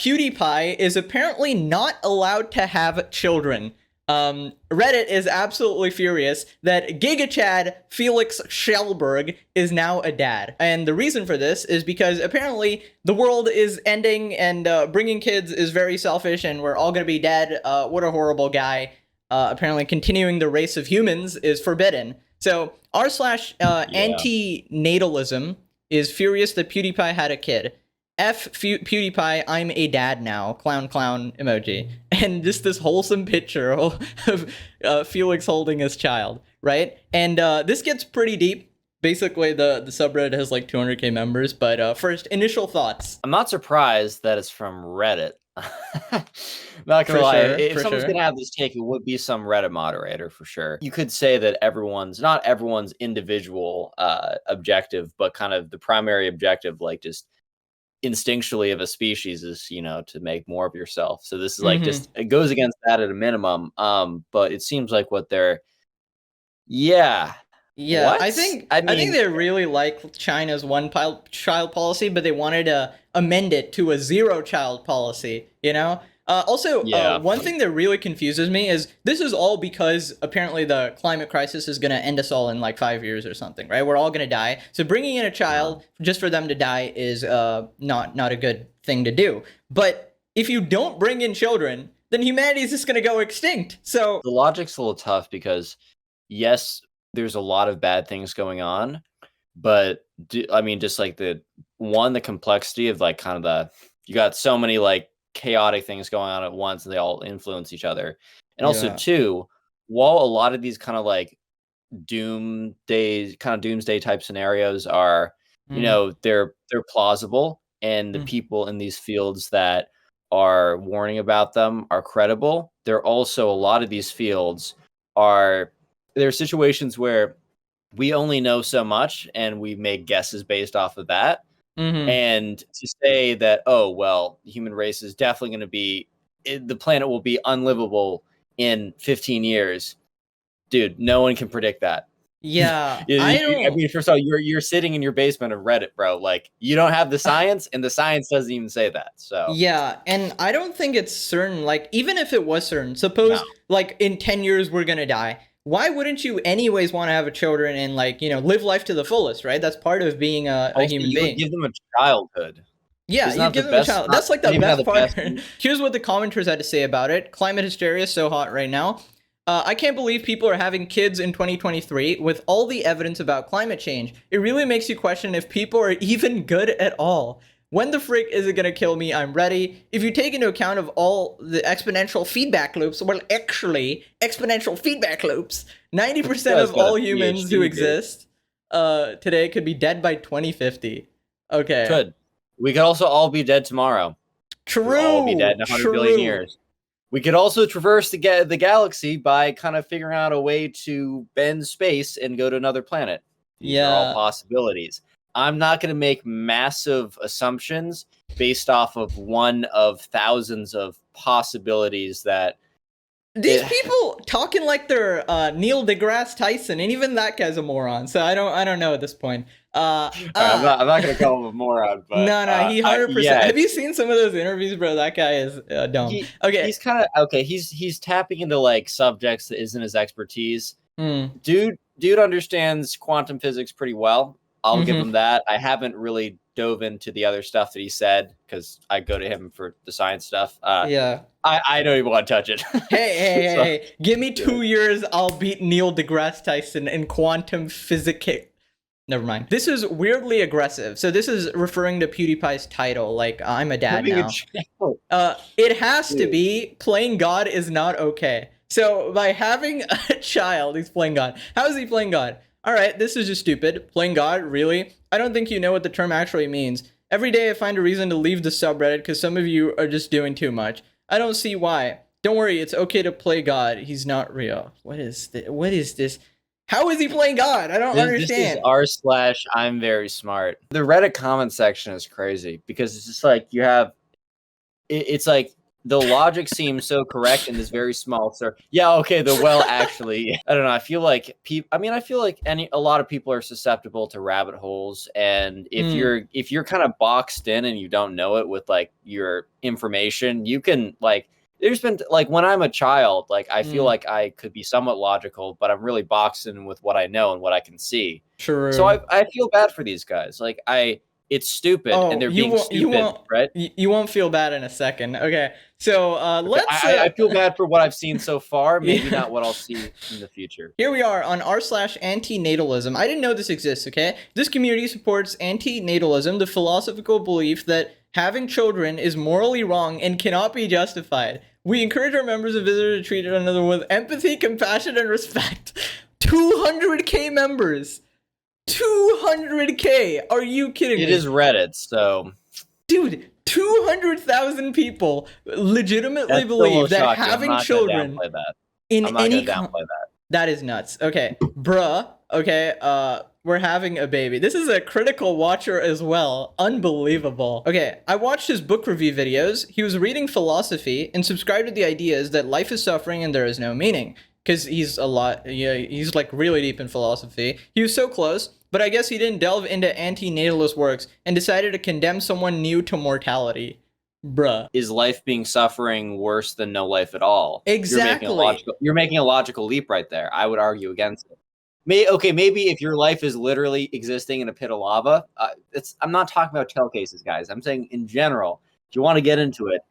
PewDiePie is apparently not allowed to have children. Reddit is absolutely furious that GigaChad Felix Schellberg is now a dad. And the reason for this is because apparently the world is ending and bringing kids is very selfish and we're all going to be dead. What a horrible guy. Apparently continuing the race of humans is forbidden. So r/anti-natalism is furious that PewDiePie had a kid. PewDiePie, I'm a dad now, clown emoji. And just this wholesome picture of Felix holding his child, right? And this gets pretty deep. Basically, the subreddit has like 200k members, but first, initial thoughts. I'm not surprised that it's from Reddit. Not gonna lie, if someone's gonna have this take, it would be some Reddit moderator for sure. You could say that not everyone's individual objective, but kind of the primary objective, like just instinctually of a species is, to make more of yourself. So this is like just it goes against that at a minimum. But it seems like what they're what? I think they really like China's one-child policy, but they wanted to amend it to a zero-child policy, one thing that really confuses me is this is all because apparently the climate crisis is going to end us all in like 5 years or something, right? We're all going to die. So bringing in a child just for them to die is not a good thing to do. But if you don't bring in children, then humanity is just going to go extinct. So the logic's a little tough because, yes, there's a lot of bad things going on, but just like the complexity of like kind of you got so many like chaotic things going on at once and they all influence each other. And also too, while a lot of these kind of like doomsday type scenarios are, they're plausible and the people in these fields that are warning about them are credible. There are also a lot of these fields there are situations where we only know so much and we make guesses based off of that. And to say that, the human race is definitely going to be, the planet will be unlivable in 15 years. Dude, no one can predict that. Yeah. First of all, you're sitting in your basement of Reddit, bro. Like, you don't have the science, and the science doesn't even say that. So yeah, and I don't think it's certain. Like, even if it was certain, suppose like in 10 years we're gonna die. Why wouldn't you anyways want to have a children and like, live life to the fullest, right? That's part of being a human being. Give them a childhood. Yeah, you give them a child. That's like the best part. Here's what the commenters had to say about it. Climate hysteria is so hot right now. I can't believe people are having kids in 2023 with all the evidence about climate change. It really makes you question if people are even good at all. When the frick is it going to kill me? I'm ready. If you take into account of all the exponential feedback loops, exponential feedback loops, 90% of all humans who exist today could be dead by 2050. Okay. Could. We could also all be dead tomorrow. True. We'll all be dead in 100 billion years. We could also traverse the galaxy by kind of figuring out a way to bend space and go to another planet. These are all possibilities. I'm not going to make massive assumptions based off of one of thousands of possibilities that these people talking like they're Neil deGrasse Tyson, and even that guy's a moron. So I don't know at this point. I'm not going to call him a moron, but no, he 100%. Have you seen some of those interviews, bro? That guy is dumb. He's kind of He's tapping into like subjects that isn't his expertise. Dude understands quantum physics pretty well. I'll give him that. I haven't really dove into the other stuff that he said because I go to him for the science stuff. I don't even want to touch it. Hey, give me 2 years. I'll beat Neil deGrasse Tyson in quantum physics. Never mind. This is weirdly aggressive. So this is referring to PewDiePie's title, like I'm a dad now. It has to be playing God is not okay. So by having a child, he's playing God. How is he playing God? All right, this is just stupid. Playing God, really? I don't think you know what the term actually means. Every day I find a reason to leave the subreddit because some of you are just doing too much. I don't see why. Don't worry, it's okay to play God. He's not real. What is this? How is he playing God? I don't understand. This is r/I'm very smart. The Reddit comment section is crazy because it's just like you have, it's like the logic seems so correct in this very small circle. Yeah, okay, the well actually. I don't know. I feel like I feel like a lot of people are susceptible to rabbit holes, and if you're kind of boxed in and you don't know it with like your information, you can like there's been like when I'm a child, like I feel like I could be somewhat logical, but I'm really boxed in with what I know and what I can see. True. So I feel bad for these guys. Like it's stupid and they're being stupid, right? You won't feel bad in a second. Okay. So let's I feel bad for what I've seen so far, maybe not what I'll see in the future. Here we are on r/anti-natalism. I didn't know this exists, okay? This community supports anti-natalism, the philosophical belief that having children is morally wrong and cannot be justified. We encourage our members and visitors to treat one another with empathy, compassion, and respect. 200k members. 200k. Are you kidding me? It is Reddit, so dude, 200,000 people legitimately believe that having children in any that is nuts. Okay, bruh. Okay, we're having a baby. This is a critical watcher as well. Unbelievable. Okay, I watched his book review videos. He was reading philosophy and subscribed to the ideas that life is suffering and there is no meaning. Because he's he's like really deep in philosophy. He was so close, but I guess he didn't delve into anti-natalist works and decided to condemn someone new to mortality. Bruh. Is life being suffering worse than no life at all? Exactly. You're making a logical leap right there. I would argue against it. Maybe if your life is literally existing in a pit of lava, I'm not talking about tail cases, guys. I'm saying in general, if you want to get into it,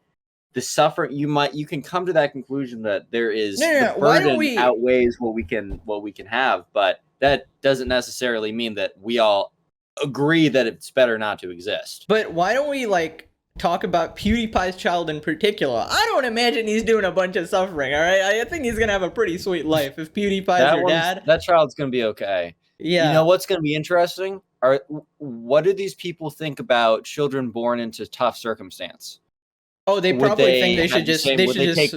the suffering you can come to that conclusion that there is the burden outweighs what we can have, but that doesn't necessarily mean that we all agree that it's better not to exist. But why don't we like talk about PewDiePie's child in particular? I don't imagine he's doing a bunch of suffering, all right? I think he's gonna have a pretty sweet life if PewDiePie's your dad. That child's gonna be okay. Yeah. You know what's gonna be interesting? What do these people think about children born into tough circumstance? Oh, they probably think they should just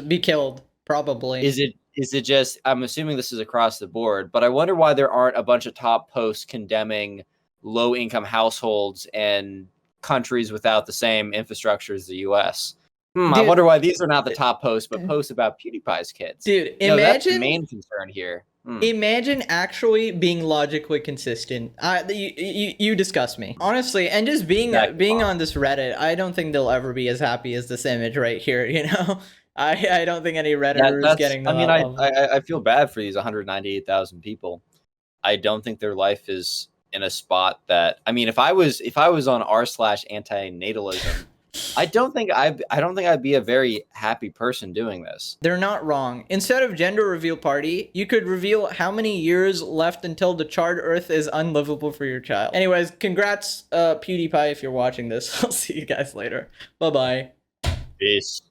be killed. Probably. Is it just? I'm assuming this is across the board, but I wonder why there aren't a bunch of top posts condemning low-income households and countries without the same infrastructure as the U.S. Dude, I wonder why these are not the top posts, but posts about PewDiePie's kids. Dude, imagine that's the main concern here. Imagine actually being logically consistent. You disgust me, honestly. And just being on this Reddit, I don't think they'll ever be as happy as this image right here. You know, I don't think any Redditors getting them. I mean, I feel bad for these 198,000 people. I don't think their life is in a spot that. I mean, if I was on r/anti-natalism. I don't think I'd be a very happy person doing this. They're not wrong. Instead of gender reveal party, you could reveal how many years left until the charred earth is unlivable for your child. Anyways, congrats, PewDiePie, if you're watching this. I'll see you guys later. Bye-bye. Peace.